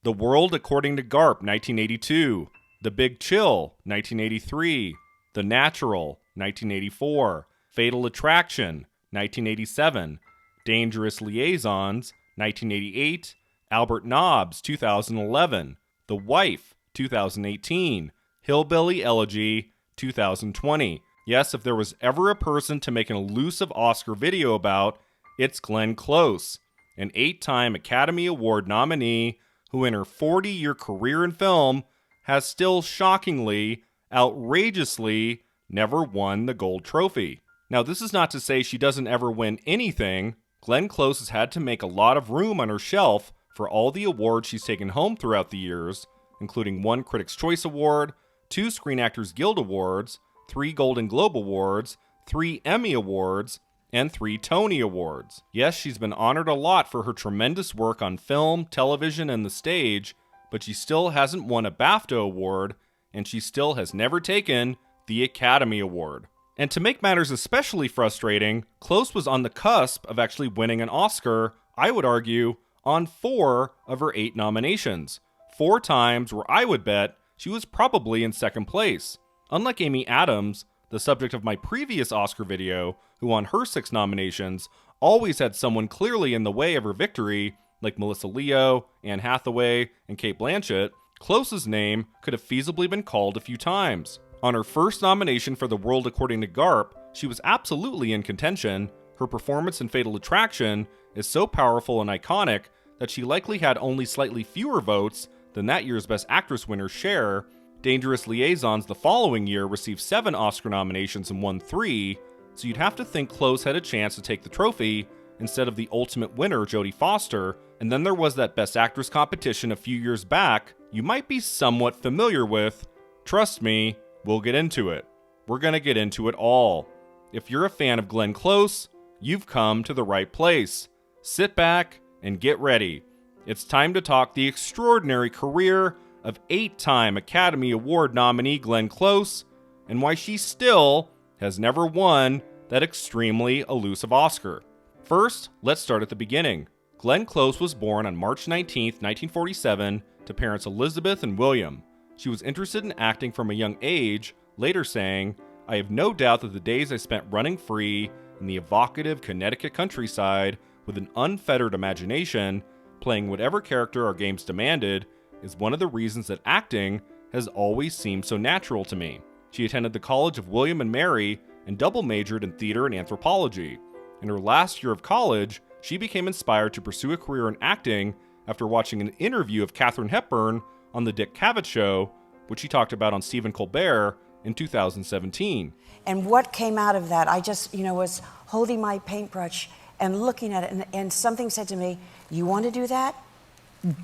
The World According to Garp, 1982. The Big Chill, 1983. The Natural, 1984. Fatal Attraction, 1987. Dangerous Liaisons, 1988. Albert Nobbs, 2011. The Wife, 2018. Hillbilly Elegy, 2020. Yes, if there was ever a person to make an elusive Oscar video about, it's Glenn Close, an 8-time Academy Award nominee who in her 40-year career in film has still shockingly, outrageously, never won the gold trophy. Now, this is not to say she doesn't ever win anything. Glenn Close has had to make a lot of room on her shelf for all the awards she's taken home throughout the years, including 1 Critics' Choice Award, 2 Screen Actors Guild Awards, 3 Golden Globe Awards, 3 Emmy Awards, and 3 Tony Awards. Yes, she's been honored a lot for her tremendous work on film, television, and the stage, but she still hasn't won a BAFTA award, and she still has never taken the Academy Award. And to make matters especially frustrating, Close was on the cusp of actually winning an Oscar, I would argue, on 4 of her 8 nominations. 4 times where I would bet she was probably in second place. Unlike Amy Adams, the subject of my previous Oscar video, who on her 6 nominations always had someone clearly in the way of her victory, like Melissa Leo, Anne Hathaway, and Cate Blanchett, Close's name could have feasibly been called a few times. On her first nomination for The World According to Garp, she was absolutely in contention. Her performance in Fatal Attraction is so powerful and iconic that she likely had only slightly fewer votes than that year's Best Actress winner Cher. Dangerous Liaisons the following year received 7 Oscar nominations and won 3, so you'd have to think Close had a chance to take the trophy instead of the ultimate winner, Jodie Foster. And then there was that Best Actress competition a few years back you might be somewhat familiar with. Trust me, we'll get into it. We're gonna get into it all. If you're a fan of Glenn Close, you've come to the right place. Sit back and get ready. It's time to talk the extraordinary career of 8-time Academy Award nominee Glenn Close, and why she still has never won that extremely elusive Oscar. First, let's start at the beginning. Glenn Close was born on March 19, 1947, to parents Elizabeth and William. She was interested in acting from a young age, later saying, "I have no doubt that the days I spent running free in the evocative Connecticut countryside with an unfettered imagination, playing whatever character our games demanded, is one of the reasons that acting has always seemed so natural to me." She attended the College of William and Mary and double majored in theater and anthropology. In her last year of college, she became inspired to pursue a career in acting after watching an interview of Katharine Hepburn on The Dick Cavett Show, which she talked about on Stephen Colbert in 2017. And what came out of that, I just, was holding my paintbrush and looking at it, and something said to me, "You want to do that?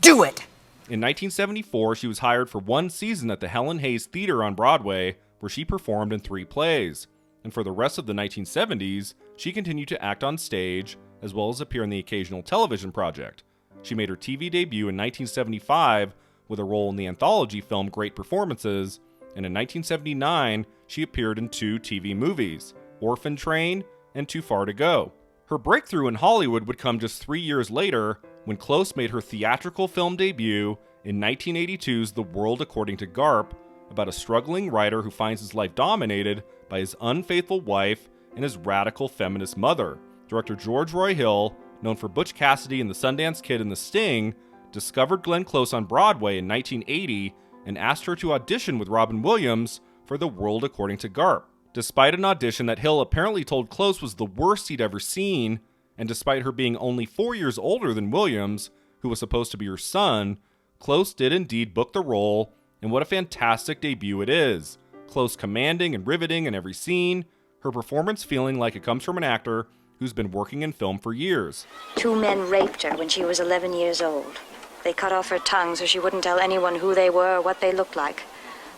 Do it!" In 1974, she was hired for 1 season at the Helen Hayes Theater on Broadway, where she performed in 3 plays. And for the rest of the 1970s, she continued to act on stage, as well as appear in the occasional television project. She made her TV debut in 1975 with a role in the anthology film Great Performances, and in 1979, she appeared in 2 TV movies, Orphan Train and Too Far to Go. Her breakthrough in Hollywood would come just 3 years later, when Close made her theatrical film debut in 1982's The World According to Garp, about a struggling writer who finds his life dominated by his unfaithful wife and his radical feminist mother. Director George Roy Hill, known for Butch Cassidy and the Sundance Kid and The Sting, discovered Glenn Close on Broadway in 1980 and asked her to audition with Robin Williams for The World According to Garp. Despite an audition that Hill apparently told Close was the worst he'd ever seen, and despite her being only 4 years older than Williams, who was supposed to be her son, Close did indeed book the role, and what a fantastic debut it is. Close commanding and riveting in every scene, her performance feeling like it comes from an actor who's been working in film for years. 2 men raped her when she was 11 years old. They cut off her tongue so she wouldn't tell anyone who they were or what they looked like.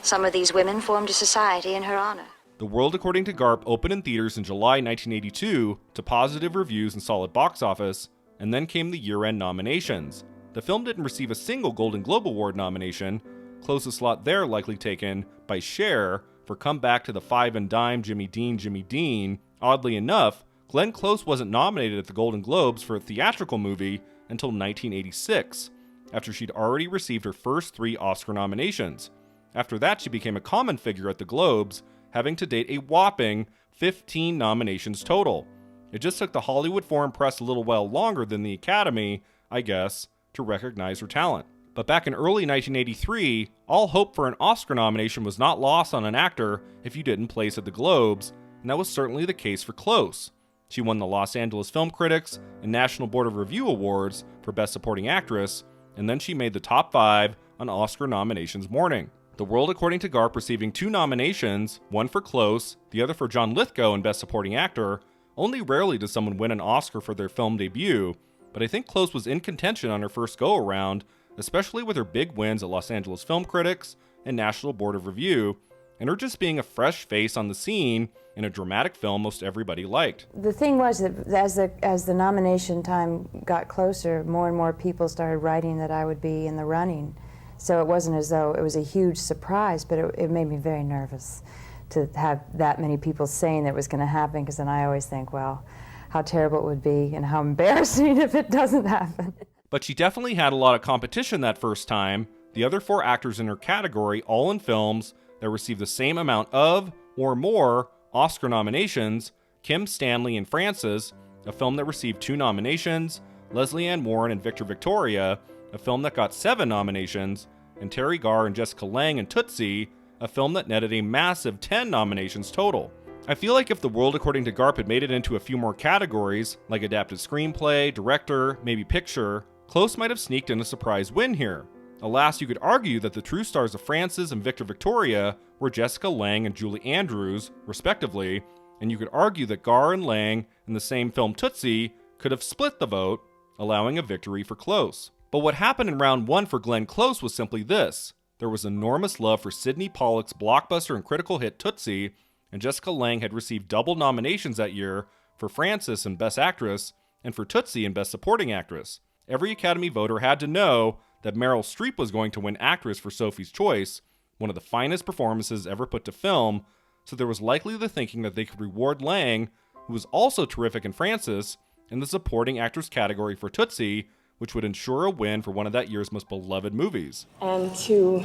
Some of these women formed a society in her honor. The World According to Garp opened in theaters in July 1982 to positive reviews and solid box office, and then came the year-end nominations. The film didn't receive a single Golden Globe Award nomination, closest slot there likely taken by Cher for Come Back to the Five and Dime Jimmy Dean, Jimmy Dean. Oddly enough, Glenn Close wasn't nominated at the Golden Globes for a theatrical movie until 1986. after she'd already received her first 3 Oscar nominations. After that, she became a common figure at the Globes, having to date a whopping 15 nominations total. It just took the Hollywood Foreign Press a little while longer than the Academy, I guess, to recognize her talent. But back in early 1983, all hope for an Oscar nomination was not lost on an actor if you didn't place at the Globes, and that was certainly the case for Close. She won the Los Angeles Film Critics and National Board of Review Awards for Best Supporting Actress, and then she made the top 5 on Oscar nominations morning. The World According to Garp receiving 2 nominations, one for Close, the other for John Lithgow in Best Supporting Actor. Only rarely does someone win an Oscar for their film debut, but I think Close was in contention on her first go-around, especially with her big wins at Los Angeles Film Critics and National Board of Review, and her just being a fresh face on the scene in a dramatic film most everybody liked. The thing was that as the nomination time got closer, more and more people started writing that I would be in the running. So it wasn't as though it was a huge surprise, but it made me very nervous to have that many people saying that it was going to happen, because then I always think, well, how terrible it would be and how embarrassing if it doesn't happen. But she definitely had a lot of competition that first time. The other 4 actors in her category, all in films that received the same amount of, or more, Oscar nominations: Kim Stanley in Frances, a film that received 2 nominations, Leslie Ann Warren in Victor Victoria, a film that got 7 nominations, and Terry Garr and Jessica Lange in Tootsie, a film that netted a massive 10 nominations total. I feel like if The World According to Garp had made it into a few more categories, like adapted screenplay, director, maybe picture, Close might have sneaked in a surprise win here. Alas, you could argue that the true stars of Frances and Victor Victoria were Jessica Lange and Julie Andrews, respectively, and you could argue that Garr and Lange in the same film Tootsie could have split the vote, allowing a victory for Close. But what happened in round 1 for Glenn Close was simply this. There was enormous love for Sidney Pollack's blockbuster and critical hit Tootsie, and Jessica Lange had received double nominations that year for Frances in Best Actress and for Tootsie in Best Supporting Actress. Every Academy voter had to know that Meryl Streep was going to win Actress for Sophie's Choice, one of the finest performances ever put to film, so there was likely the thinking that they could reward Lange, who was also terrific in Frances, in the Supporting Actress category for Tootsie, which would ensure a win for one of that year's most beloved movies. And to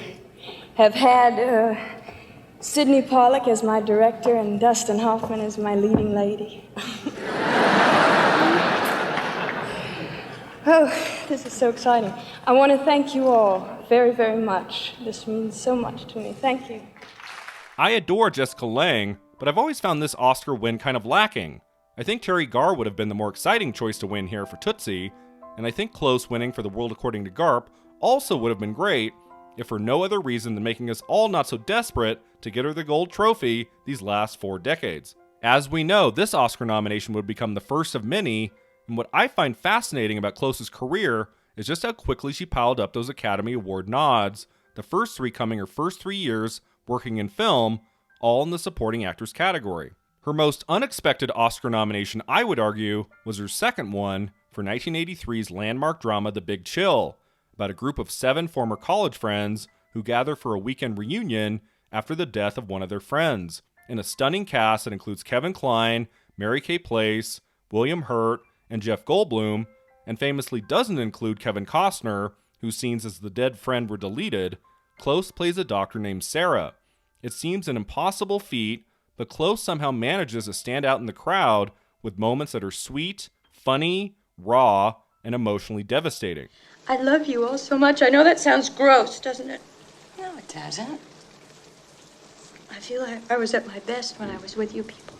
have had Sidney Pollack as my director and Dustin Hoffman as my leading lady. Oh, this is so exciting. I want to thank you all very, very much. This means so much to me. Thank you. I adore Jessica Lange, but I've always found this Oscar win kind of lacking. I think Terry Garr would have been the more exciting choice to win here for Tootsie, and I think Close winning for The World According to Garp also would have been great, if for no other reason than making us all not so desperate to get her the gold trophy these last 4 decades. As we know, this Oscar nomination would become the first of many, and what I find fascinating about Close's career is just how quickly she piled up those Academy Award nods, the first 3 coming her first 3 years working in film, all in the Supporting Actress category. Her most unexpected Oscar nomination, I would argue, was her second one for 1983's landmark drama The Big Chill, about a group of 7 former college friends who gather for a weekend reunion after the death of one of their friends, in a stunning cast that includes Kevin Kline, Mary Kay Place, William Hurt, and Jeff Goldblum, and famously doesn't include Kevin Costner, whose scenes as the dead friend were deleted. Close plays a doctor named Sarah. It seems an impossible feat, but Close somehow manages to stand out in the crowd with moments that are sweet, funny, raw, and emotionally devastating. I love you all so much. I know that sounds gross, doesn't it? No, it doesn't. I feel like I was at my best when I was with you people.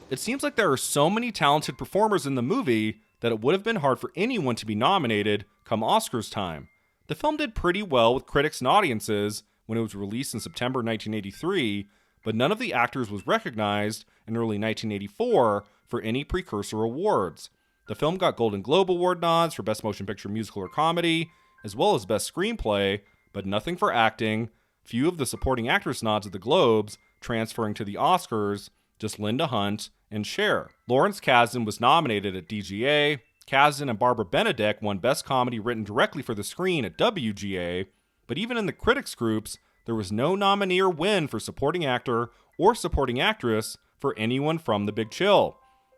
It seems like there are so many talented performers in the movie that it would have been hard for anyone to be nominated come Oscars time. The film did pretty well with critics and audiences when it was released in September 1983, but none of the actors was recognized in early 1984 for any precursor awards. The film got Golden Globe Award nods for Best Motion Picture Musical or Comedy, as well as Best Screenplay, but nothing for acting, few of the Supporting Actress nods at the Globes transferring to the Oscars, just Linda Hunt and Cher. Lawrence Kasdan was nominated at DGA. Kasdan and Barbara Benedek won Best Comedy Written Directly for the Screen at WGA, but even in the critics groups, there was no nominee or win for Supporting Actor or Supporting Actress for anyone from The Big Chill.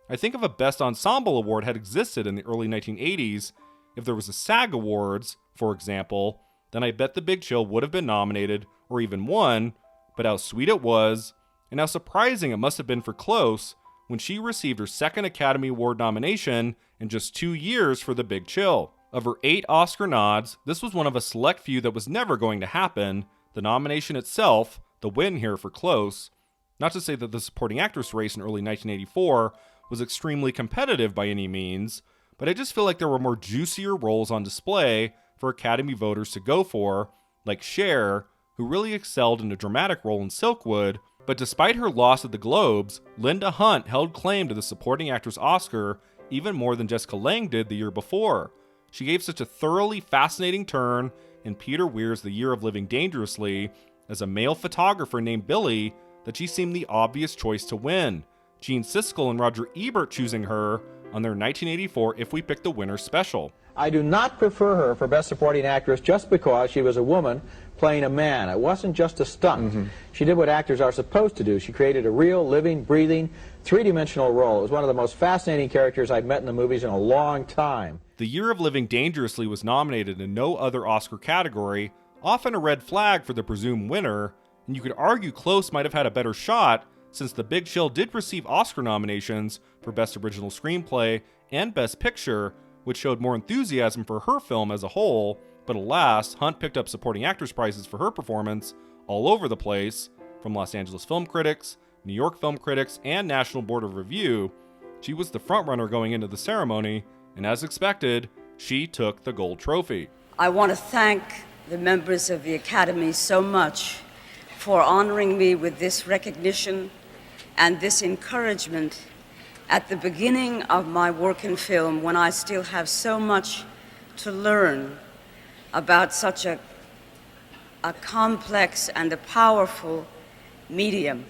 I think if a Best Ensemble Award had existed in the early 1980s, if there was a SAG Awards for example, then I bet The Big Chill would have been nominated or even won, but how sweet it was, and how surprising it must have been for Close when she received her second Academy Award nomination in just 2 years for The Big Chill. Of her 8 Oscar nods, this was one of a select few that was never going to happen. The nomination itself, the win here for Close, not to say that the supporting actress race in early 1984 was extremely competitive by any means, but I just feel like there were more juicier roles on display for Academy voters to go for, like Cher, who really excelled in a dramatic role in Silkwood, but despite her loss at the Globes, Linda Hunt held claim to the supporting actress Oscar even more than Jessica Lange did the year before. She gave such a thoroughly fascinating turn in Peter Weir's The Year of Living Dangerously as a male photographer named Billy that she seemed the obvious choice to win, Gene Siskel and Roger Ebert choosing her on their 1984 If We Pick the Winner special. I do not prefer her for Best Supporting Actress just because she was a woman playing a man. It wasn't just a stunt. She did what actors are supposed to do. She created a real, living, breathing, three-dimensional role. It was one of the most fascinating characters I've met in the movies in a long time. The Year of Living Dangerously was nominated in no other Oscar category, often a red flag for the presumed winner, and you could argue Close might have had a better shot since The Big Chill did receive Oscar nominations for Best Original Screenplay and Best Picture, which showed more enthusiasm for her film as a whole, but alas, Hunt picked up supporting actress prizes for her performance all over the place, from Los Angeles film critics, New York film critics, and National Board of Review. She was the frontrunner going into the ceremony, and as expected, she took the gold trophy. I want to thank the members of the Academy so much for honoring me with this recognition and this encouragement at the beginning of my work in film, when I still have so much to learn about such a complex and a powerful medium.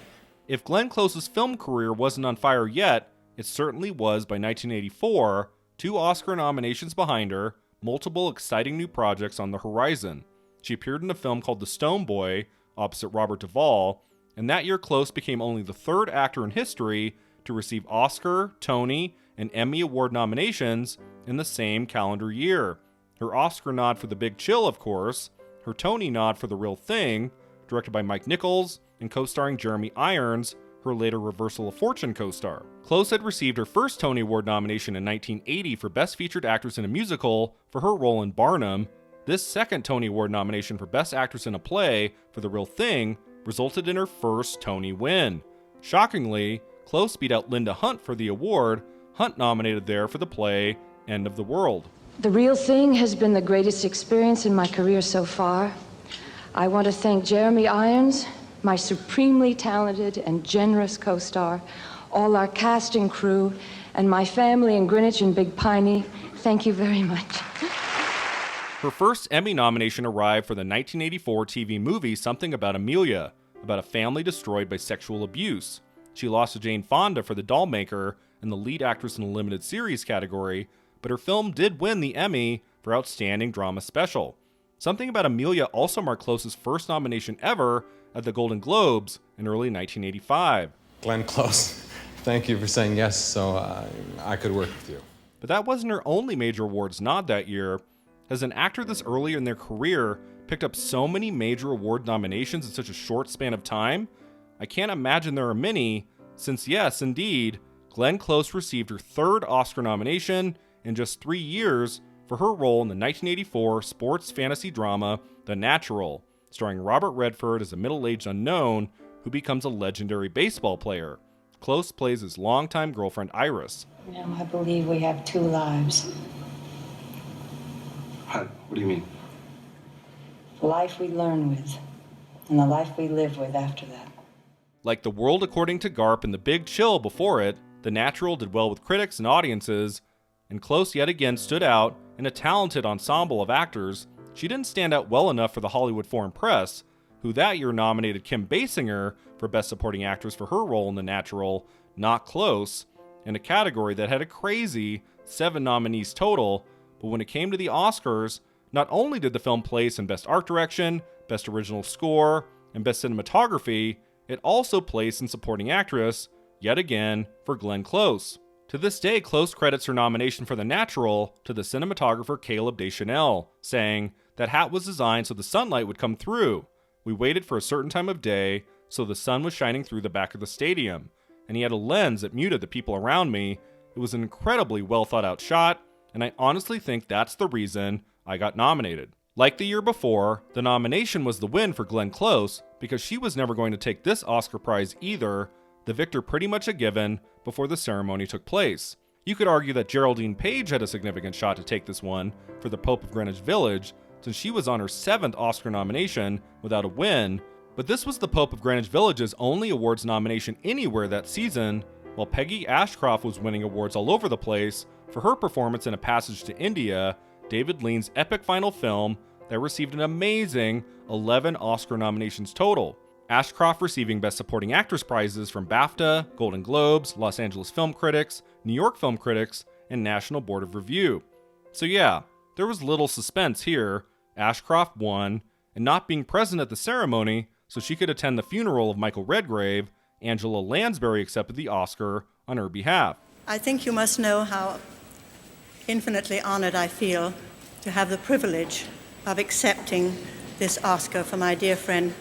If Glenn Close's film career wasn't on fire yet, it certainly was by 1984, 2 Oscar nominations behind her, multiple exciting new projects on the horizon. She appeared in a film called The Stone Boy, opposite Robert Duvall, and that year Close became only the 3rd actor in history to receive Oscar, Tony, and Emmy Award nominations in the same calendar year. Her Oscar nod for The Big Chill, of course, her Tony nod for The Real Thing, directed by Mike Nichols and co-starring Jeremy Irons, her later Reversal of Fortune co-star. Close had received her first Tony Award nomination in 1980 for Best Featured Actress in a Musical for her role in Barnum. This second Tony Award nomination for Best Actress in a Play for The Real Thing resulted in her first Tony win. Shockingly, Close beat out Linda Hunt for the award, Hunt nominated there for the play End of the World. The Real Thing has been the greatest experience in my career so far. I want to thank Jeremy Irons, my supremely talented and generous co-star, all our cast and crew, and my family in Greenwich and Big Piney. Thank you very much. Her first Emmy nomination arrived for the 1984 TV movie Something About Amelia, about a family destroyed by sexual abuse. She lost to Jane Fonda for The Doll Maker in the lead actress in a limited series category, but her film did win the Emmy for Outstanding Drama Special. Something About Amelia also marked Close's first nomination ever at the Golden Globes in early 1985. Glenn Close, thank you for saying yes so I could work with you. But that wasn't her only major awards nod that year. As an actor this early in their career picked up so many major award nominations in such a short span of time, I can't imagine there are many, since yes, indeed, Glenn Close received her 3rd Oscar nomination in just 3 years for her role in the 1984 sports fantasy drama The Natural, starring Robert Redford as a middle-aged unknown who becomes a legendary baseball player. Close plays his longtime girlfriend Iris. Now I believe we have 2 lives. What do you mean? The life we learn with, and the life we live with after that. Like The World According to Garp and The Big Chill before it, The Natural did well with critics and audiences, and Close yet again stood out in a talented ensemble of actors. She didn't stand out well enough for the Hollywood Foreign Press, who that year nominated Kim Basinger for Best Supporting Actress for her role in The Natural, not Close, in a category that had a crazy 7 nominees total. But when it came to the Oscars, not only did the film place in Best Art Direction, Best Original Score, and Best Cinematography, it also placed in Supporting Actress, yet again, for Glenn Close. To this day, Close credits her nomination for The Natural to the cinematographer Caleb Deschanel, saying, "That hat was designed so the sunlight would come through. We waited for a certain time of day, so the sun was shining through the back of the stadium, and he had a lens that muted the people around me. It was an incredibly well thought out shot, and I honestly think that's the reason I got nominated." Like the year before, the nomination was the win for Glenn Close because she was never going to take this Oscar prize either, the victor pretty much a given before the ceremony took place. You could argue that Geraldine Page had a significant shot to take this one for The Pope of Greenwich Village, since she was on her 7th Oscar nomination without a win, but this was The Pope of Greenwich Village's only awards nomination anywhere that season, while Peggy Ashcroft was winning awards all over the place for her performance in A Passage to India, David Lean's epic final film that received an amazing 11 Oscar nominations total. Ashcroft receiving Best Supporting Actress prizes from BAFTA, Golden Globes, Los Angeles Film Critics, New York Film Critics, and National Board of Review. So yeah, there was little suspense here. Ashcroft won, and not being present at the ceremony so she could attend the funeral of Michael Redgrave, Angela Lansbury accepted the Oscar on her behalf. I think you must know how infinitely honored I feel to have the privilege of accepting this Oscar for my dear friend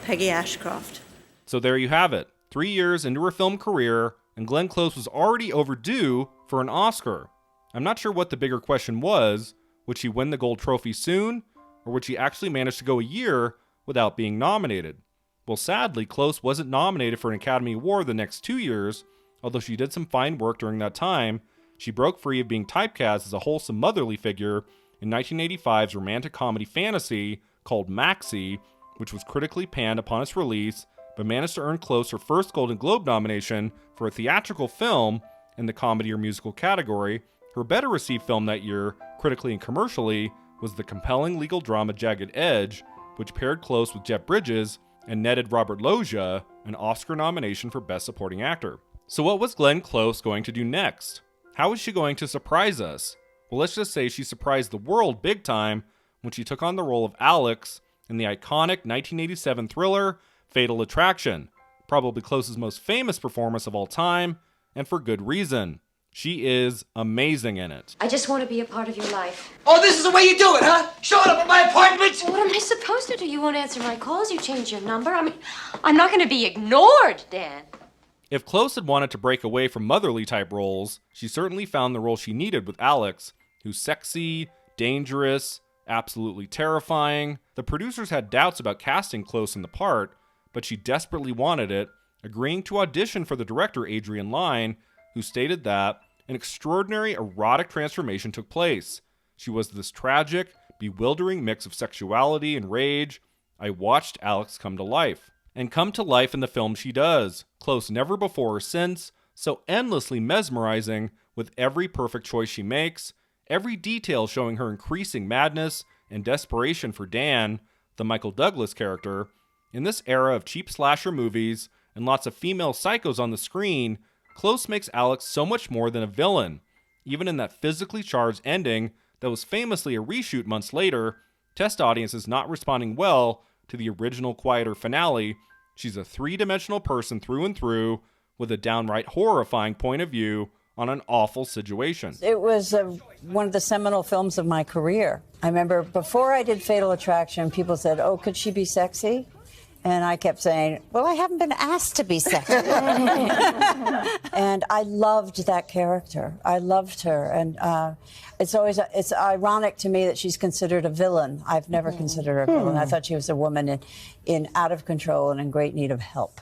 Peggy Ashcroft. So there you have it. 3 years into her film career, and Glenn Close was already overdue for an Oscar. I'm not sure what the bigger question was. Would she win the gold trophy soon, or would she actually manage to go a year without being nominated? Well, sadly, Close wasn't nominated for an Academy Award the next 2 years, although she did some fine work during that time. She broke free of being typecast as a wholesome motherly figure in 1985's romantic comedy fantasy called Maxie, which was critically panned upon its release, but managed to earn Close her first Golden Globe nomination for a theatrical film in the comedy or musical category. Her better received film that year, critically and commercially, was the compelling legal drama Jagged Edge, which paired Close with Jeff Bridges and netted Robert Loggia an Oscar nomination for Best Supporting Actor. So what was Glenn Close going to do next? How was she going to surprise us? Well, let's just say she surprised the world big time when she took on the role of Alex in the iconic 1987 thriller Fatal Attraction, probably Close's most famous performance of all time, and for good reason. She is amazing in it. I just want to be a part of your life. Oh, this is the way you do it, huh? Showing up at my appointment? Well, what am I supposed to do? You won't answer my calls. You change your number. I mean, I'm not going to be ignored, Dan. If Close had wanted to break away from motherly type roles, she certainly found the role she needed with Alex, who's sexy, dangerous, absolutely terrifying. The producers had doubts about casting Close in the part, but she desperately wanted it, agreeing to audition for the director Adrian Lyne, who stated that an extraordinary erotic transformation took place. She was this tragic, bewildering mix of sexuality and rage. I watched Alex come to life. And come to life in the film she does. Close never before or since, so endlessly mesmerizing with every perfect choice she makes, every detail showing her increasing madness and desperation for Dan, the Michael Douglas character. In this era of cheap slasher movies and lots of female psychos on the screen, Close makes Alex so much more than a villain. Even in that physically charged ending that was famously a reshoot months later, test audiences not responding well to the original quieter finale, she's a three-dimensional person through and through with a downright horrifying point of view on an awful situation. It was one of the seminal films of my career. I remember before I did Fatal Attraction, people said, "Oh, could she be sexy?" And I kept saying, "Well, I haven't been asked to be sexy." And I loved that character. I loved her. And it's ironic to me that she's considered a villain. I've never considered her a villain. I thought she was a woman in out of control and in great need of help.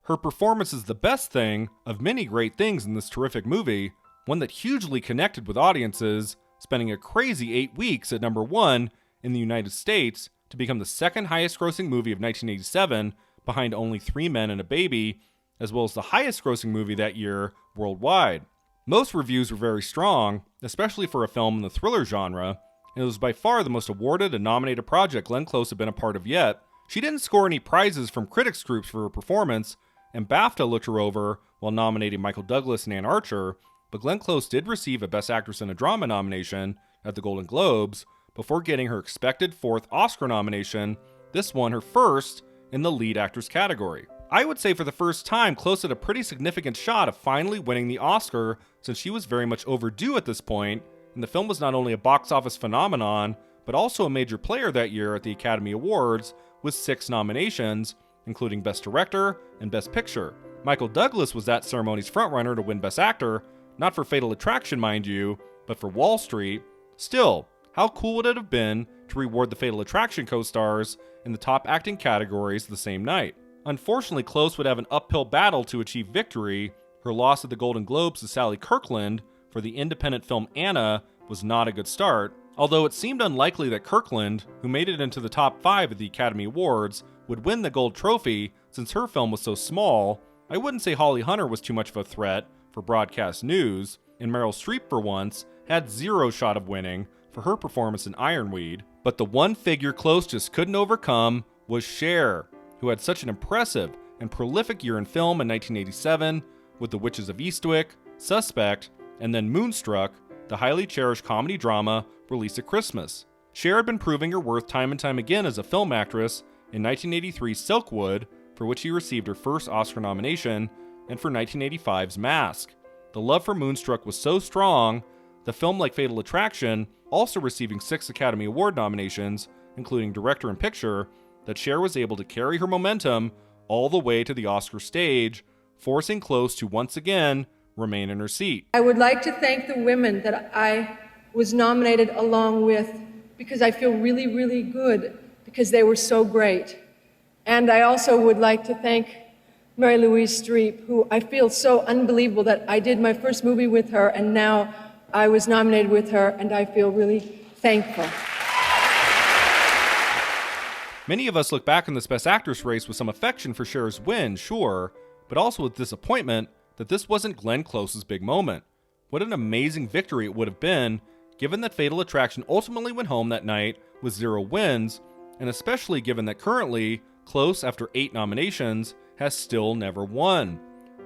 Her performance is the best thing of many great things in this terrific movie, one that hugely connected with audiences, spending a crazy 8 weeks at #1 in the United States to become the second highest grossing movie of 1987, behind only Three Men and a Baby, as well as the highest grossing movie that year worldwide. Most reviews were very strong, especially for a film in the thriller genre, and it was by far the most awarded and nominated project Glenn Close had been a part of yet. She didn't score any prizes from critics groups for her performance, and BAFTA looked her over while nominating Michael Douglas and Anne Archer, but Glenn Close did receive a Best Actress in a Drama nomination at the Golden Globes before getting her expected 4th Oscar nomination, this one her first in the lead actress category. I would say for the first time, Close had a pretty significant shot of finally winning the Oscar, since she was very much overdue at this point, and the film was not only a box office phenomenon, but also a major player that year at the Academy Awards with 6 nominations, including Best Director and Best Picture. Michael Douglas was that ceremony's frontrunner to win Best Actor, not for Fatal Attraction, mind you, but for Wall Street. Still, how cool would it have been to reward the Fatal Attraction co-stars in the top acting categories the same night? Unfortunately, Close would have an uphill battle to achieve victory. Her loss at the Golden Globes to Sally Kirkland for the independent film Anna was not a good start, although it seemed unlikely that Kirkland, who made it into the top 5 at the Academy Awards, would win the gold trophy since her film was so small. I wouldn't say Holly Hunter was too much of a threat for broadcast news, and Meryl Streep for once had 0 shot of winning for her performance in Ironweed. But the one figure Close just couldn't overcome was Cher, who had such an impressive and prolific year in film in 1987 with The Witches of Eastwick, Suspect, and then Moonstruck, the highly cherished comedy drama released at Christmas. Cher had been proving her worth time and time again as a film actress in 1983's Silkwood, for which she received her first Oscar nomination, and for 1985's Mask. The love for Moonstruck was so strong, the film, like Fatal Attraction, also receiving 6 Academy Award nominations, including Director and Picture, that Cher was able to carry her momentum all the way to the Oscar stage, forcing Close to once again remain in her seat. I would like to thank the women that I was nominated along with, because I feel really, really good, because they were so great. And I also would like to thank Mary Louise Streep, who I feel so unbelievable that I did my first movie with her, and now I was nominated with her, and I feel really thankful. Many of us look back on this Best Actress race with some affection for Cher's win, sure, but also with disappointment that this wasn't Glenn Close's big moment. What an amazing victory it would have been, given that Fatal Attraction ultimately went home that night with 0 wins, and especially given that currently, Close, after 8 nominations, has still never won.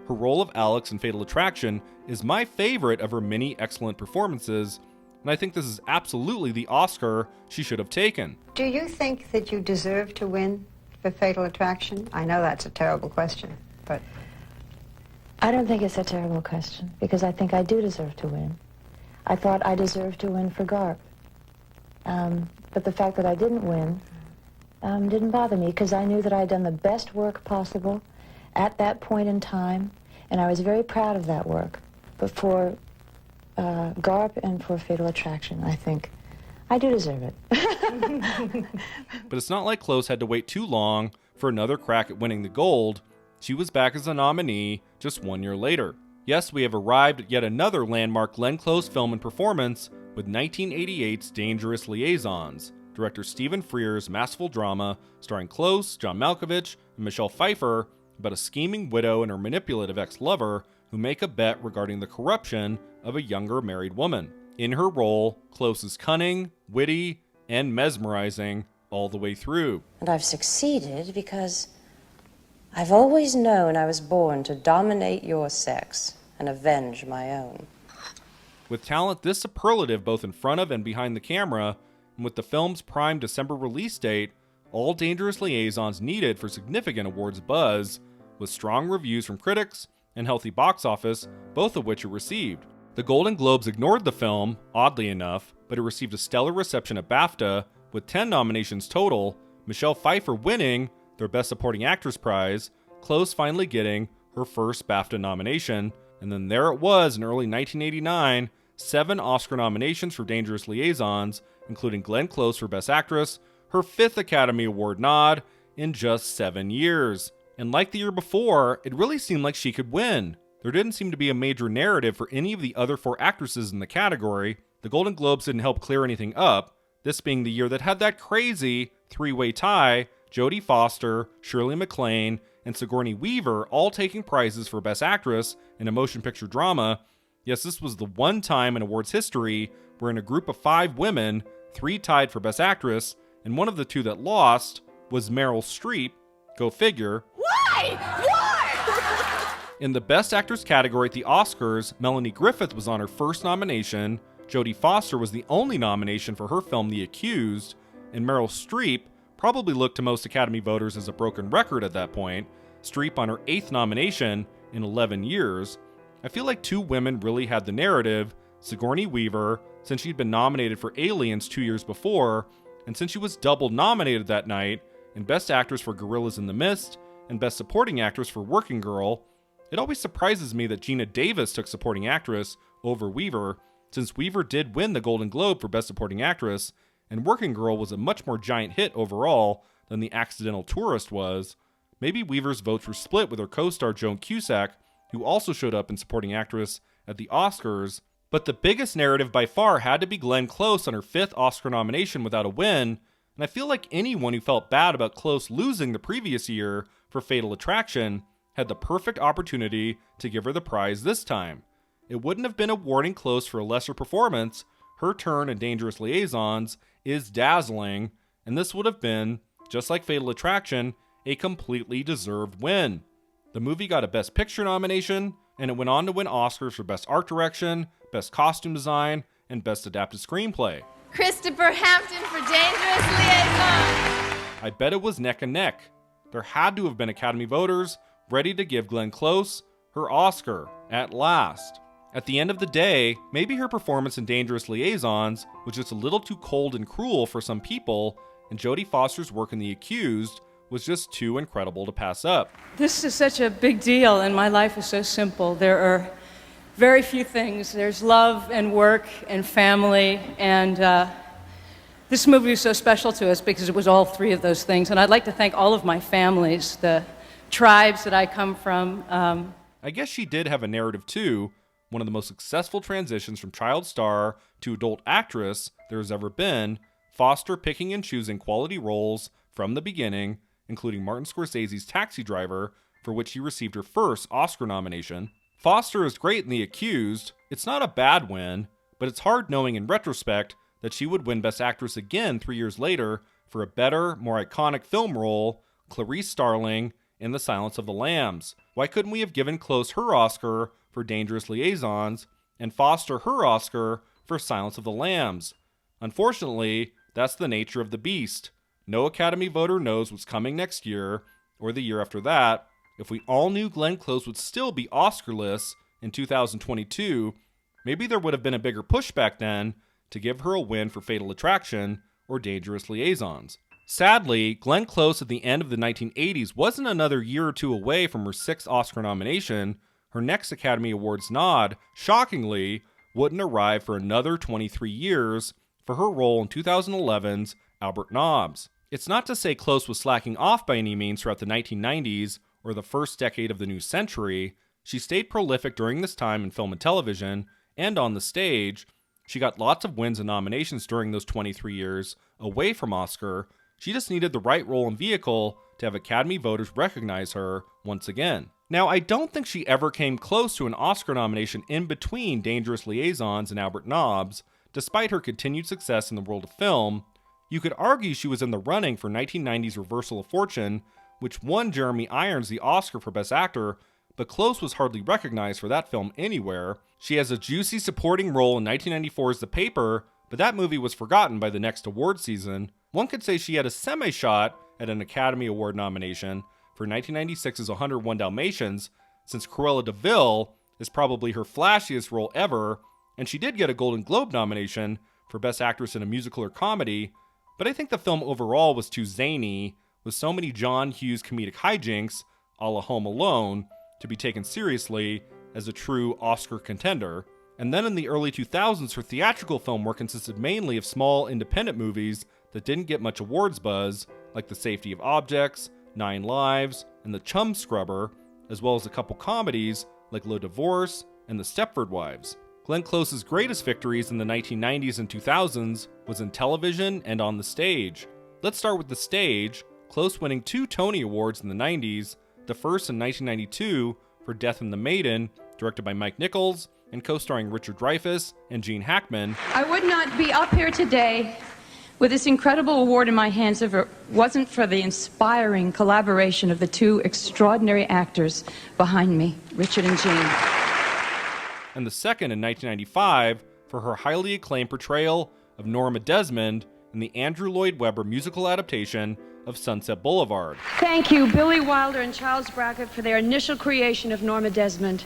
Her role of Alex in Fatal Attraction is my favorite of her many excellent performances, and I think this is absolutely the Oscar she should have taken. Do you think that you deserve to win for Fatal Attraction? I know that's a terrible question, but... I don't think it's a terrible question, because I think I do deserve to win. I thought I deserved to win for Garp. But the fact that I didn't win didn't bother me, because I knew that I had done the best work possible at that point in time, and I was very proud of that work. But for Garp and for Fatal Attraction, I think I do deserve it. But it's not like Close had to wait too long for another crack at winning the gold. She was back as a nominee just 1 year later. Yes, we have arrived at yet another landmark Glenn Close film and performance with 1988's Dangerous Liaisons, director Stephen Frear's masterful drama starring Close, John Malkovich, and Michelle Pfeiffer about a scheming widow and her manipulative ex-lover who make a bet regarding the corruption of a younger married woman. In her role, Close is cunning, witty, and mesmerizing all the way through. And I've succeeded because I've always known I was born to dominate your sex and avenge my own. With talent this superlative both in front of and behind the camera, and with the film's prime December release date, all Dangerous Liaisons needed for significant awards buzz, with strong reviews from critics and healthy box office, both of which it received. The Golden Globes ignored the film, oddly enough, but it received a stellar reception at BAFTA, with 10 nominations total, Michelle Pfeiffer winning their Best Supporting Actress prize, Close finally getting her first BAFTA nomination, and then there it was in early 1989, 7 Oscar nominations for Dangerous Liaisons, including Glenn Close for Best Actress, her 5th Academy Award nod in just 7 years. And like the year before, it really seemed like she could win. There didn't seem to be a major narrative for any of the other 4 actresses in the category. The Golden Globes didn't help clear anything up, this being the year that had that crazy 3-way tie, Jodie Foster, Shirley MacLaine, and Sigourney Weaver all taking prizes for Best Actress in a motion picture drama. Yes, this was the one time in awards history where in a group of 5 women, 3 tied for Best Actress, and one of the 2 that lost was Meryl Streep. Go figure. Why? Why? In the Best Actress category at the Oscars, Melanie Griffith was on her first nomination, Jodie Foster was the only nomination for her film The Accused, and Meryl Streep probably looked to most Academy voters as a broken record at that point, Streep on her 8th nomination in 11 years, I feel like two women really had the narrative, Sigourney Weaver, since she'd been nominated for Aliens 2 years before, and since she was double nominated that night in Best Actress for Gorillas in the Mist and Best Supporting Actress for Working Girl, it always surprises me that Geena Davis took Supporting Actress over Weaver, since Weaver did win the Golden Globe for Best Supporting Actress, and Working Girl was a much more giant hit overall than The Accidental Tourist was. Maybe Weaver's votes were split with her co-star Joan Cusack, who also showed up in Supporting Actress at the Oscars, but the biggest narrative by far had to be Glenn Close on her 5th Oscar nomination without a win, and I feel like anyone who felt bad about Close losing the previous year for Fatal Attraction had the perfect opportunity to give her the prize this time. It wouldn't have been awarding Close for a lesser performance. Her turn in Dangerous Liaisons is dazzling, and this would have been, just like Fatal Attraction, a completely deserved win. The movie got a Best Picture nomination, and it went on to win Oscars for Best Art Direction, Best Costume Design, and Best Adapted Screenplay. Christopher Hampton for Dangerous Liaisons. I bet it was neck and neck. There had to have been Academy voters ready to give Glenn Close her Oscar at last. At the end of the day, maybe her performance in Dangerous Liaisons was just a little too cold and cruel for some people, and Jodie Foster's work in The Accused was just too incredible to pass up. This is such a big deal, and my life is so simple. There are very few things. There's love and work and family, and this movie was so special to us because it was all three of those things. And I'd like to thank all of my families, the tribes that I come from. I guess she did have a narrative too, one of the most successful transitions from child star to adult actress there has ever been, Foster picking and choosing quality roles from the beginning, including Martin Scorsese's Taxi Driver, for which she received her first Oscar nomination. Foster is great in The Accused. It's not a bad win, but it's hard knowing in retrospect that she would win Best Actress again 3 years later for a better, more iconic film role, Clarice Starling in The Silence of the Lambs. Why couldn't we have given Close her Oscar for Dangerous Liaisons and Foster her Oscar for Silence of the Lambs? Unfortunately, that's the nature of the beast. No Academy voter knows what's coming next year, or the year after that. If we all knew Glenn Close would still be Oscarless in 2022, maybe there would have been a bigger pushback then to give her a win for Fatal Attraction or Dangerous Liaisons. Sadly, Glenn Close at the end of the 1980s wasn't another year or two away from her 6th Oscar nomination. Her next Academy Awards nod, shockingly, wouldn't arrive for another 23 years for her role in 2011's Albert Nobbs. It's not to say Close was slacking off by any means throughout the 1990s or the first decade of the new century. She stayed prolific during this time in film and television and on the stage. She got lots of wins and nominations during those 23 years away from Oscar. She just needed the right role and vehicle to have Academy voters recognize her once again. Now, I don't think she ever came close to an Oscar nomination in between Dangerous Liaisons and Albert Nobbs, despite her continued success in the world of film. You could argue she was in the running for 1990's Reversal of Fortune, which won Jeremy Irons the Oscar for Best Actor, but Close was hardly recognized for that film anywhere. She has a juicy supporting role in 1994's The Paper, but that movie was forgotten by the next award season. One could say she had a semi-shot at an Academy Award nomination for 1996's 101 Dalmatians, since Cruella de Vil is probably her flashiest role ever, and she did get a Golden Globe nomination for Best Actress in a Musical or Comedy, but I think the film overall was too zany, with so many John Hughes comedic hijinks, a la Home Alone, to be taken seriously as a true Oscar contender. And then in the early 2000s, her theatrical film work consisted mainly of small, independent movies that didn't get much awards buzz, like The Safety of Objects, 9 Lives, and The Chum Scrubber, as well as a couple comedies like Le Divorce and The Stepford Wives. Glenn Close's greatest victories in the 1990s and 2000s was in television and on the stage. Let's start with the stage, Close winning 2 Tony Awards in the 90s, the first in 1992 for Death and the Maiden, directed by Mike Nichols, and co-starring Richard Dreyfuss and Gene Hackman. I would not be up here today with this incredible award in my hands if it wasn't for the inspiring collaboration of the 2 extraordinary actors behind me, Richard and Gene. And the second in 1995 for her highly acclaimed portrayal of Norma Desmond in the Andrew Lloyd Webber musical adaptation of Sunset Boulevard. Thank you, Billy Wilder and Charles Brackett, for their initial creation of Norma Desmond.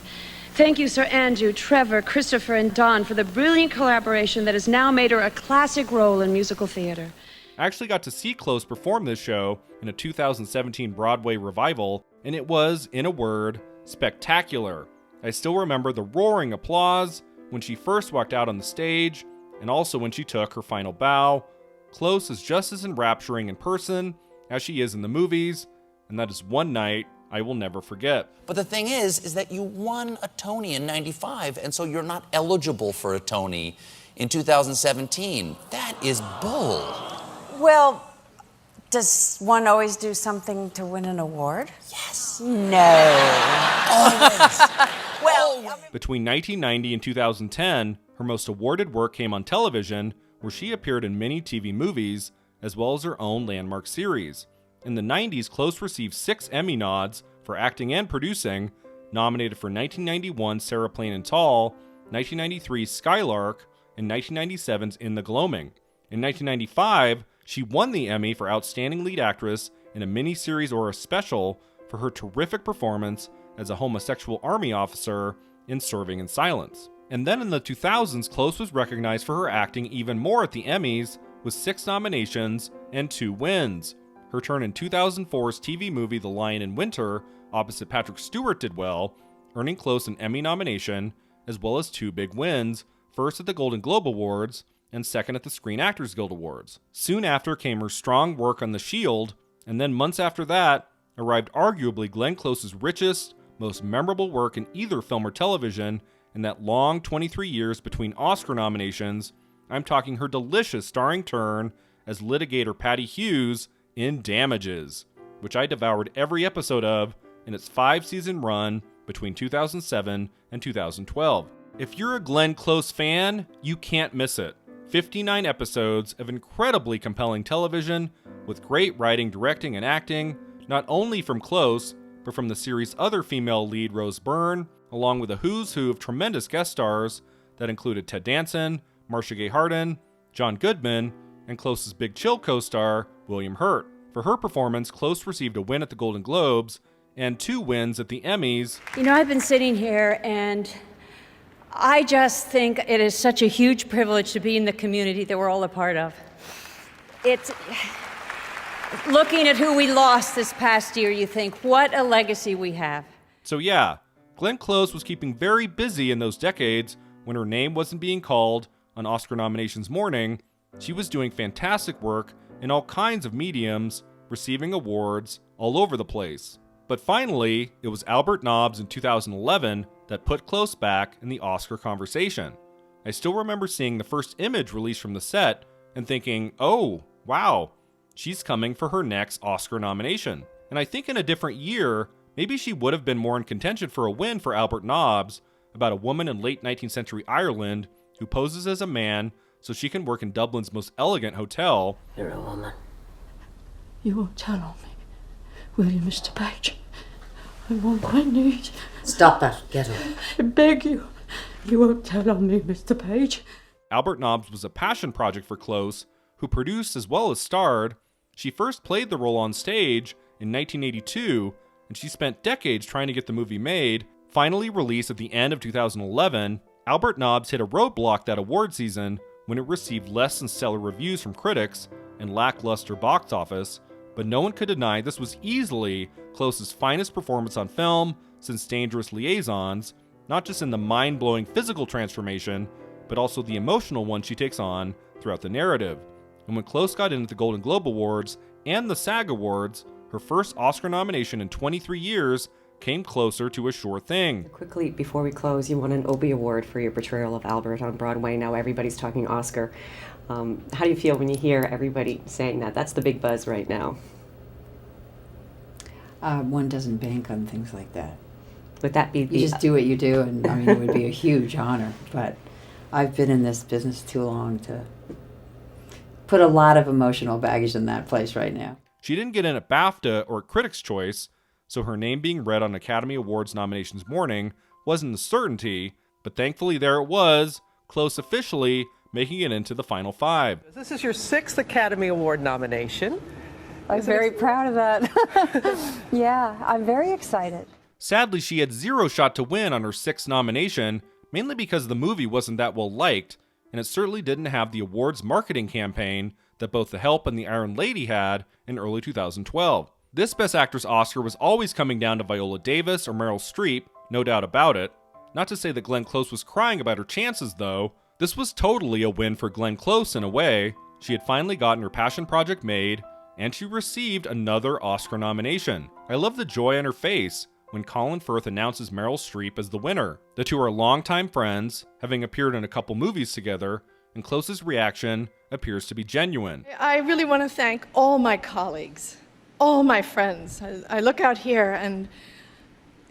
Thank you, Sir Andrew, Trevor, Christopher, and Don for the brilliant collaboration that has now made her a classic role in musical theater. I actually got to see Close perform this show in a 2017 Broadway revival, and it was, in a word, spectacular. I still remember the roaring applause when she first walked out on the stage, and also when she took her final bow. Close is just as enrapturing in person as she is in the movies, and that is one night I will never forget. But the thing is that you won a Tony in '95, and so you're not eligible for a Tony in 2017. That is bull. Well, does one always do something to win an award? Yes. No. Well, Between 1990 and 2010, her most awarded work came on television, where she appeared in many TV movies, as well as her own landmark series. In the 90s, Close received 6 Emmy nods for acting and producing, nominated for 1991's Sarah Plain and Tall, 1993's Skylark, and 1997's In the Gloaming. In 1995, she won the Emmy for Outstanding Lead Actress in a miniseries or a special for her terrific performance as a homosexual army officer in Serving in Silence. And then in the 2000s, Close was recognized for her acting even more at the Emmys, with 6 nominations and 2 wins. Her turn in 2004's TV movie The Lion in Winter, opposite Patrick Stewart, did well, earning Close an Emmy nomination, as well as 2 big wins, first at the Golden Globe Awards, and second at the Screen Actors Guild Awards. Soon after came her strong work on The Shield, and then months after that arrived arguably Glenn Close's richest, most memorable work in either film or television in that long 23 years between Oscar nominations. I'm talking her delicious starring turn as litigator Patty Hughes in Damages, which I devoured every episode of in its 5-season run between 2007 and 2012. If you're a Glenn Close fan, you can't miss it. 59 episodes of incredibly compelling television with great writing, directing, and acting, not only from Close, but from the series' other female lead, Rose Byrne, along with a who's who of tremendous guest stars that included Ted Danson, Marcia Gay Harden, John Goodman, and Close's Big Chill co-star, William Hurt. For her performance, Close received a win at the Golden Globes and 2 wins at the Emmys. You know, I've been sitting here and I just think it is such a huge privilege to be in the community that we're all a part of. It's looking at who we lost this past year, you think, what a legacy we have. So yeah, Glenn Close was keeping very busy in those decades when her name wasn't being called on Oscar nominations morning. She was doing fantastic work in all kinds of mediums, receiving awards all over the place. But finally, it was Albert Nobbs in 2011 that put Close back in the Oscar conversation. I still remember seeing the first image released from the set and thinking, oh, wow, she's coming for her next Oscar nomination. And I think in a different year, maybe she would have been more in contention for a win for Albert Nobbs, about a woman in late 19th century Ireland who poses as a man so she can work in Dublin's most elegant hotel. You're a woman. You won't tell on me, will you, Mr. Page? I'm on my knees. Stop that. Get her. I beg you. You won't tell on me, Mr. Page. Albert Nobbs was a passion project for Close, who produced as well as starred. She first played the role on stage in 1982, and she spent decades trying to get the movie made. Finally released at the end of 2011, Albert Nobbs hit a roadblock that award season when it received less than stellar reviews from critics and lackluster box office, but no one could deny this was easily Close's finest performance on film since Dangerous Liaisons, not just in the mind-blowing physical transformation, but also the emotional one she takes on throughout the narrative. And when Close got in at the Golden Globe Awards and the SAG Awards, her first Oscar nomination in 23 years came closer to a sure thing. Quickly, before we close, you won an Obie Award for your portrayal of Albert on Broadway. Now everybody's talking Oscar. How do you feel when you hear everybody saying that? That's the big buzz right now. One doesn't bank on things like that. Would that be You just do what you do, and I mean, it would be a huge honor. But I've been in this business too long to put a lot of emotional baggage in that place right now. She didn't get in at BAFTA or Critics' Choice, so her name being read on Academy Awards nominations morning wasn't a certainty, but thankfully there it was, Close officially making it into the final 5. This is your 6th Academy Award nomination. I'm very proud of that. Yeah, I'm very excited. Sadly, she had 0 shot to win on her 6th nomination, mainly because the movie wasn't that well liked, and it certainly didn't have the awards marketing campaign that both The Help and The Iron Lady had in early 2012. This Best Actress Oscar was always coming down to Viola Davis or Meryl Streep, no doubt about it. Not to say that Glenn Close was crying about her chances, though. This was totally a win for Glenn Close in a way. She had finally gotten her passion project made, and she received another Oscar nomination. I love the joy on her face when Colin Firth announces Meryl Streep as the winner. The two are longtime friends, having appeared in a couple movies together, and Close's reaction appears to be genuine. I really want to thank all my colleagues, all my friends. I look out here and,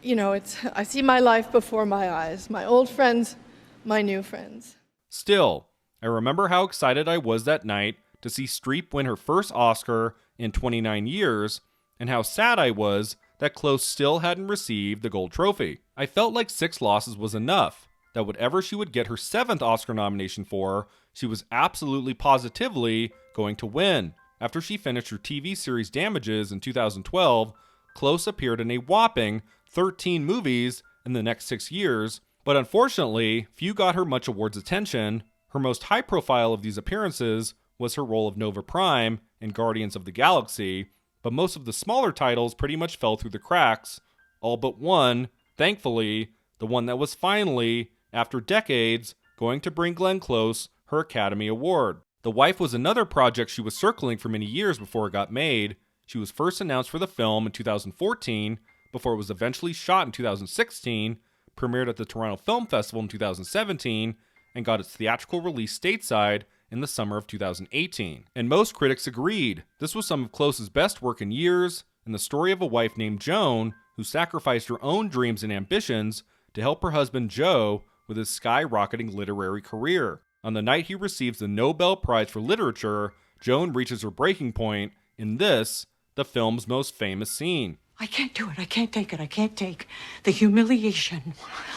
you know, I see my life before my eyes, my old friends, my new friends. Still, I remember how excited I was that night to see Streep win her first Oscar in 29 years, and how sad I was that Close still hadn't received the gold trophy. I felt like 6 losses was enough, that whatever she would get her 7th Oscar nomination for, she was absolutely positively going to win. After she finished her TV series Damages in 2012, Close appeared in a whopping 13 movies in the next 6 years, but unfortunately, few got her much awards attention. Her most high profile of these appearances was her role of Nova Prime in Guardians of the Galaxy, but most of the smaller titles pretty much fell through the cracks, all but one, thankfully, the one that was finally, after decades, going to bring Glenn Close her Academy Award. The Wife was another project she was circling for many years before it got made. She was first announced for the film in 2014, before it was eventually shot in 2016, premiered at the Toronto Film Festival in 2017, and got its theatrical release stateside in the summer of 2018. And most critics agreed. This was some of Close's best work in years, and the story of a wife named Joan who sacrificed her own dreams and ambitions to help her husband Joe with his skyrocketing literary career. On the night he receives the Nobel Prize for Literature, Joan reaches her breaking point in this, the film's most famous scene. I can't do it. I can't take it. I can't take the humiliation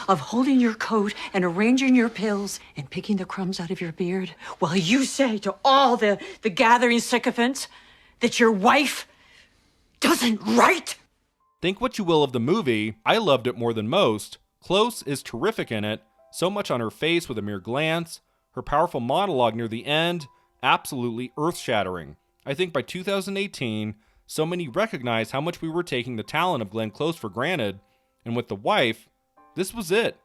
of holding your coat and arranging your pills and picking the crumbs out of your beard while you say to all the gathering sycophants that your wife doesn't write. Think what you will of the movie, I loved it more than most. Close is terrific in it, so much on her face with a mere glance. Her powerful monologue near the end, absolutely earth-shattering. I think by 2018, so many recognized how much we were taking the talent of Glenn Close for granted, and with The Wife, this was it.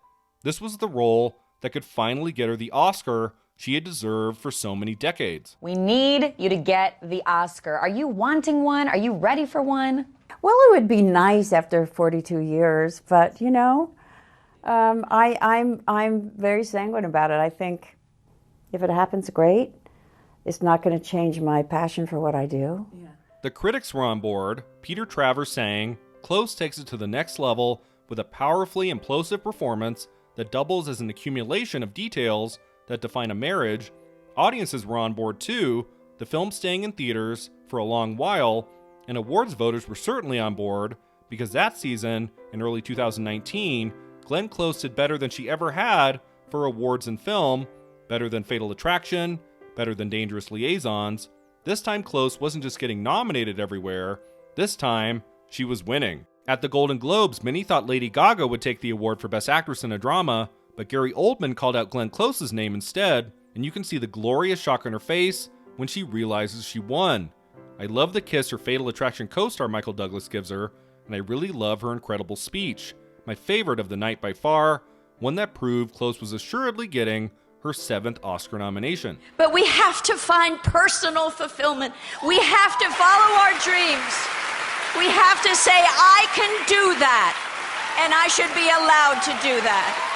This was the role that could finally get her the Oscar she had deserved for so many decades. We need you to get the Oscar. Are you wanting one? Are you ready for one? Well, it would be nice after 42 years, but you know, I'm very sanguine about it. I think if it happens, great. It's not going to change my passion for what I do. Yeah. The critics were on board, Peter Travers saying, Close takes it to the next level with a powerfully implosive performance that doubles as an accumulation of details that define a marriage. Audiences were on board too, the film staying in theaters for a long while, and awards voters were certainly on board because that season, in early 2019, Glenn Close did better than she ever had for awards in film, better than Fatal Attraction, better than Dangerous Liaisons. This time Close wasn't just getting nominated everywhere, this time she was winning. At the Golden Globes, many thought Lady Gaga would take the award for Best Actress in a Drama, but Gary Oldman called out Glenn Close's name instead, and you can see the glorious shock on her face when she realizes she won. I love the kiss her Fatal Attraction co-star Michael Douglas gives her, and I really love her incredible speech. My favorite of the night by far, one that proved Close was assuredly getting her 7th Oscar nomination. But we have to find personal fulfillment. We have to follow our dreams. We have to say, I can do that, and I should be allowed to do that.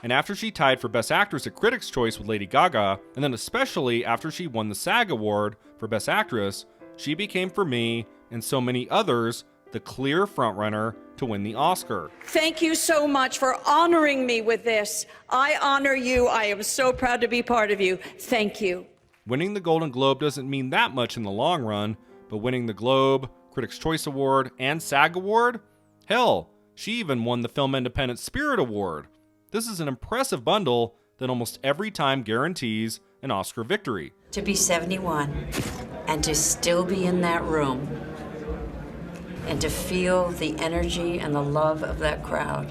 And after she tied for Best Actress at Critics' Choice with Lady Gaga, and then especially after she won the SAG Award for Best Actress, she became, for me, and so many others, the clear frontrunner to win the Oscar. Thank you so much for honoring me with this. I honor you. I am so proud to be part of you. Thank you. Winning the Golden Globe doesn't mean that much in the long run, but winning the Globe, Critics' Choice Award, and SAG Award? Hell, she even won the Film Independent Spirit Award. This is an impressive bundle that almost every time guarantees an Oscar victory. To be 71 and to still be in that room and to feel the energy and the love of that crowd,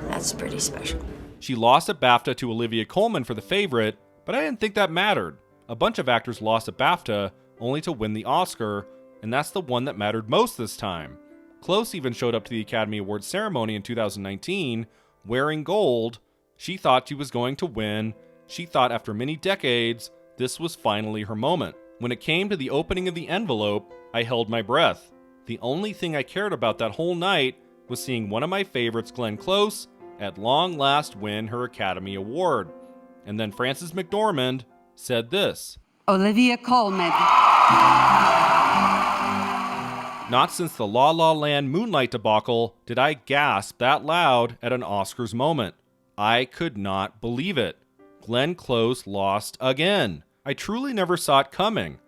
that's pretty special. She lost at BAFTA to Olivia Colman for The Favorite, but I didn't think that mattered. A bunch of actors lost at BAFTA only to win the Oscar, and that's the one that mattered most this time. Close even showed up to the Academy Awards ceremony in 2019 wearing gold. She thought she was going to win. She thought after many decades, this was finally her moment. When it came to the opening of the envelope, I held my breath. The only thing I cared about that whole night was seeing one of my favorites, Glenn Close, at long last win her Academy Award. And then Frances McDormand said this. Olivia Colman. Not since the La La Land Moonlight debacle did I gasp that loud at an Oscars moment. I could not believe it. Glenn Close lost again. I truly never saw it coming.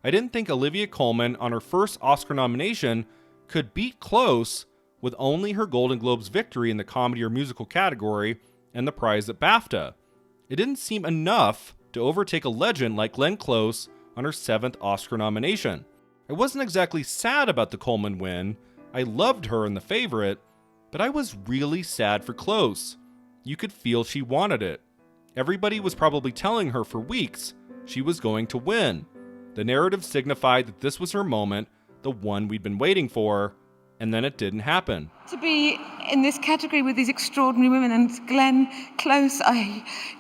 I didn't think Olivia Colman, on her first Oscar nomination, could beat Close with only her Golden Globes victory in the comedy or musical category and the prize at BAFTA. It didn't seem enough to overtake a legend like Glenn Close on her 7th Oscar nomination. I wasn't exactly sad about the Colman win. I loved her in The Favorite, but I was really sad for Close. You could feel she wanted it. Everybody was probably telling her for weeks she was going to win. The narrative signified that this was her moment, the one we'd been waiting for, and then it didn't happen. To be in this category with these extraordinary women, and Glenn Close,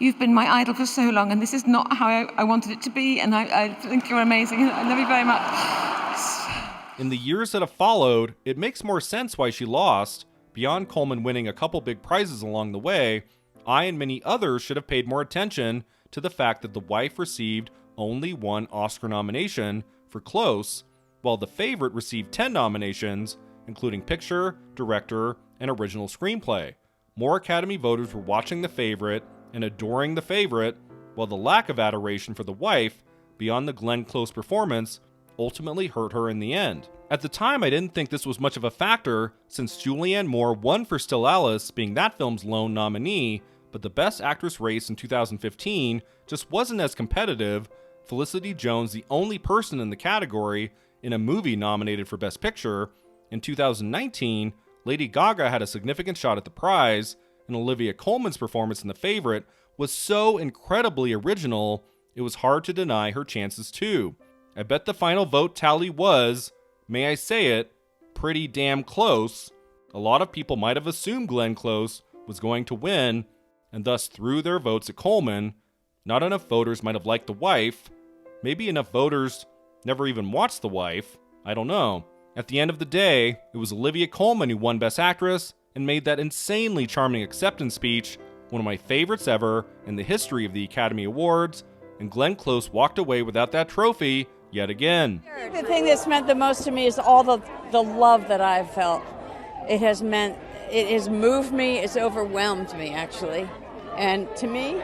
you've been my idol for so long, and this is not how I wanted it to be, and I think you're amazing. I love you very much. In the years that have followed, it makes more sense why she lost. Beyond Colman winning a couple big prizes along the way, I and many others should have paid more attention to the fact that The Wife received only 1 Oscar nomination for Close, while The Favorite received 10 nominations, including Picture, Director, and Original Screenplay. More Academy voters were watching The Favorite and adoring The Favorite, while the lack of adoration for The Wife, beyond the Glenn Close performance, ultimately hurt her in the end. At the time, I didn't think this was much of a factor, since Julianne Moore won for Still Alice, being that film's lone nominee, but the Best Actress race in 2015 just wasn't as competitive. Felicity Jones, the only person in the category in a movie nominated for Best Picture. In 2019, Lady Gaga had a significant shot at the prize, and Olivia Colman's performance in The Favorite was so incredibly original, it was hard to deny her chances too. I bet the final vote tally was, may I say it, pretty damn close. A lot of people might have assumed Glenn Close was going to win, and thus threw their votes at Colman. Not enough voters might have liked The Wife. Maybe enough voters never even watched The Wife. I don't know. At the end of the day, it was Olivia Colman who won Best Actress and made that insanely charming acceptance speech, one of my favorites ever in the history of the Academy Awards, and Glenn Close walked away without that trophy yet again. The thing that's meant the most to me is all the love that I've felt. It has moved me, it's overwhelmed me, actually. And to me,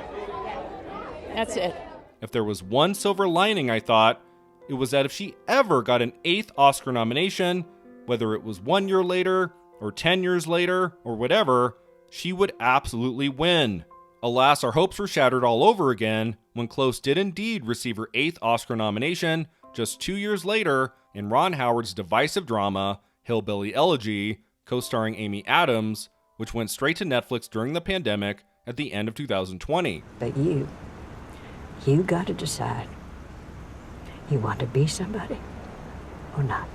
that's it. If there was one silver lining, I thought, it was that if she ever got an 8th Oscar nomination, whether it was 1 year later, or 10 years later, or whatever, she would absolutely win. Alas, our hopes were shattered all over again when Close did indeed receive her 8th Oscar nomination just 2 years later in Ron Howard's divisive drama, Hillbilly Elegy, co-starring Amy Adams, which went straight to Netflix during the pandemic at the end of 2020. But you got to decide. You want to be somebody or not?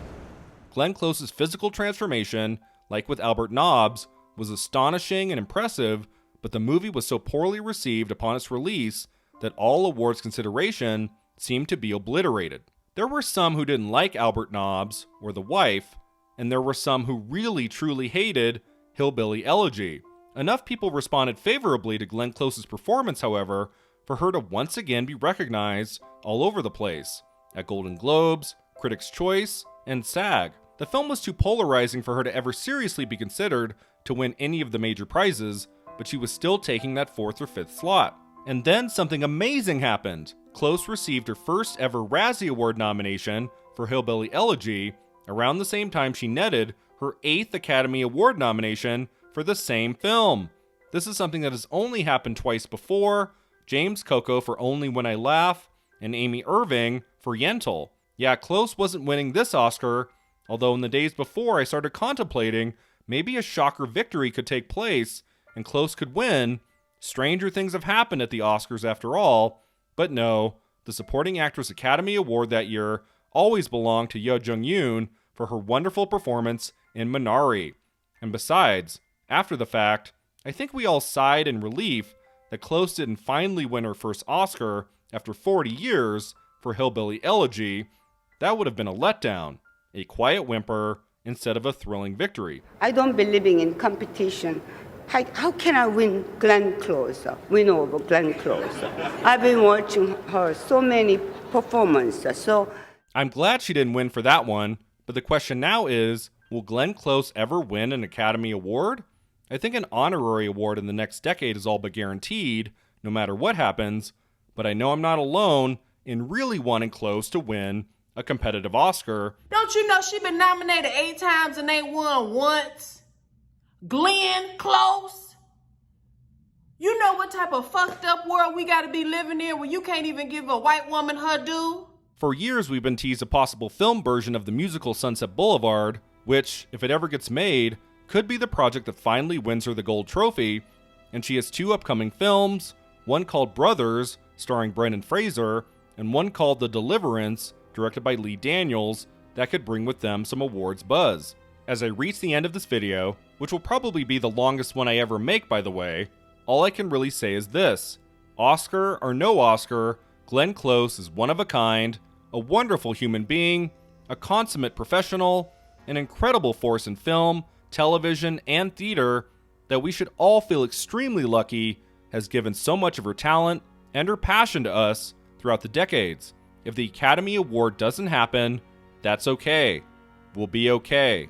Glenn Close's physical transformation, like with Albert Nobbs, was astonishing and impressive, but the movie was so poorly received upon its release that all awards consideration seemed to be obliterated. There were some who didn't like Albert Nobbs or The Wife, and there were some who really truly hated Hillbilly Elegy. Enough people responded favorably to Glenn Close's performance, however, for her to once again be recognized all over the place, at Golden Globes, Critics' Choice, and SAG. The film was too polarizing for her to ever seriously be considered to win any of the major prizes, but she was still taking that 4th or 5th slot. And then something amazing happened. Close received her first ever Razzie Award nomination for Hillbilly Elegy, around the same time she netted her 8th Academy Award nomination for the same film. This is something that has only happened twice before, James Coco for Only When I Laugh, and Amy Irving for Yentl. Yeah, Close wasn't winning this Oscar, although in the days before I started contemplating maybe a shocker victory could take place and Close could win. Stranger things have happened at the Oscars after all, but no, the Supporting Actress Academy Award that year always belonged to Yo Jung-yoon for her wonderful performance in Minari. And besides, after the fact, I think we all sighed in relief that Close didn't finally win her first Oscar after 40 years for Hillbilly Elegy. That would have been a letdown, a quiet whimper instead of a thrilling victory. I don't believe in competition. How can I win Glenn Close, win over Glenn Close? I've been watching her so many performances, so... I'm glad she didn't win for that one, but the question now is, will Glenn Close ever win an Academy Award? I think an honorary award in the next decade is all but guaranteed, no matter what happens, but I know I'm not alone in really wanting Close to win a competitive Oscar. Don't you know she been nominated 8 times and ain't won once? Glenn Close? You know what type of fucked up world we gotta be living in where you can't even give a white woman her due? For years we've been teased a possible film version of the musical Sunset Boulevard, which, if it ever gets made, could be the project that finally wins her the gold trophy, and she has 2 upcoming films, one called Brothers, starring Brendan Fraser, and one called The Deliverance, directed by Lee Daniels, that could bring with them some awards buzz. As I reach the end of this video, which will probably be the longest one I ever make by the way, all I can really say is this: Oscar or no Oscar, Glenn Close is one of a kind, a wonderful human being, a consummate professional, an incredible force in film, television, and theater that we should all feel extremely lucky has given so much of her talent and her passion to us throughout the decades. If the Academy Award doesn't happen, that's okay. We'll be okay.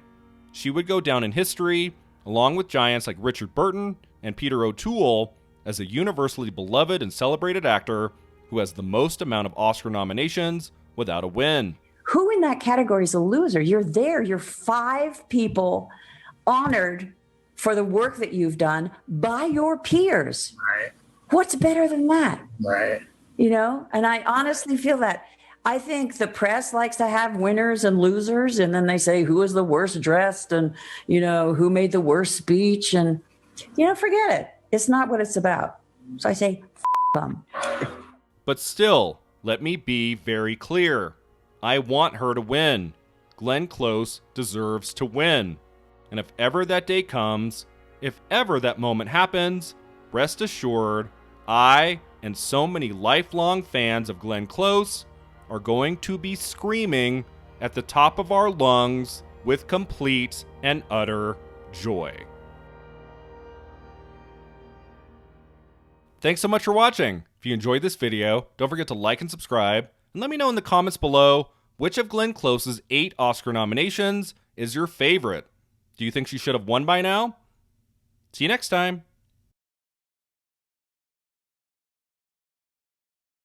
She would go down in history, along with giants like Richard Burton and Peter O'Toole, as a universally beloved and celebrated actor who has the most amount of Oscar nominations without a win. Who in that category is a loser? You're there. You're 5 people honored for the work that you've done by your peers. Right. What's better than that? Right. You know, and I honestly feel that. I think the press likes to have winners and losers, and then they say who was the worst dressed and, you know, who made the worst speech, and, you know, forget it. It's not what it's about. So I say, them. But still, let me be very clear. I want her to win. Glenn Close deserves to win. And if ever that day comes, if ever that moment happens, rest assured, I and so many lifelong fans of Glenn Close are going to be screaming at the top of our lungs with complete and utter joy. Thanks so much for watching. If you enjoyed this video, don't forget to like and subscribe, and let me know in the comments below which of Glenn Close's 8 Oscar nominations is your favorite. Do you think she should have won by now? See you next time.